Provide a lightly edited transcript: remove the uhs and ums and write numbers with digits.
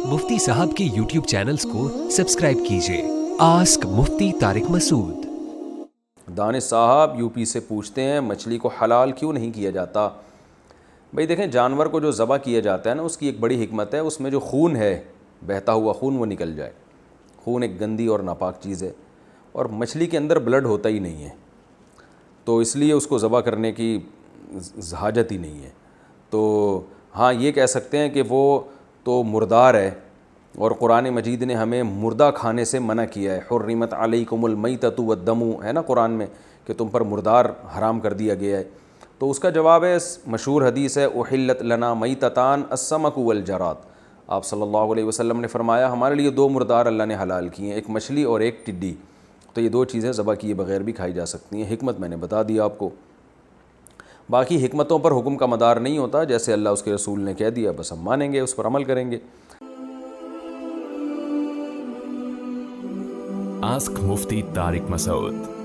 मुफ्ती साहब के YouTube channels को सब्सक्राइब कीजिए। आस्क मुफ्ती तारिक मसूद। दानिश साहब यूपी से पूछते हैं, मछली को हलाल क्यों नहीं किया जाता? भाई देखें, जानवर को जो ज़बह किया जाता है ना, उसकी एक बड़ी हिकमत है, उसमें जो खून है, बहता हुआ खून, वो निकल जाए। खून एक गंदी और नापाक चीज़ है, और मछली के अंदर ब्लड होता ही नहीं है, तो इसलिए उसको ज़बह करने की हाजत ही नहीं है। तो हाँ, ये कह सकते हैं कि वो तो मुर्दार है, और कुरान मजीद ने हमें मुर्दा खाने से मना किया है। हुर्रिमत अलैकुमुल मैततु वद्दमु, है ना कुरान में, कि तुम पर मुर्दार हराम कर दिया गया है। तो उसका जवाब है, मशहूर हदीस है, उहिल्लत लना मैततान अस्समकु वल जराद। आप सल्लल्लाहु अलैहि वसल्लम ने फरमाया, हमारे लिए दो मुर्दार अल्लाह ने हलाल किए हैं, एक मछली और एक टिड्डी। तो ये दो चीज़ें ज़बह किए बग़ैर भी खाई जा सकती हैं। हिकमत मैंने बता दी आपको। बाकी हिकमतों पर हुक्म का मदार नहीं होता, जैसे अल्लाह उसके रसूल ने कह दिया बस हम मानेंगे, उस पर अमल करेंगे। आस्क मुफ्ती तारिक मसूद।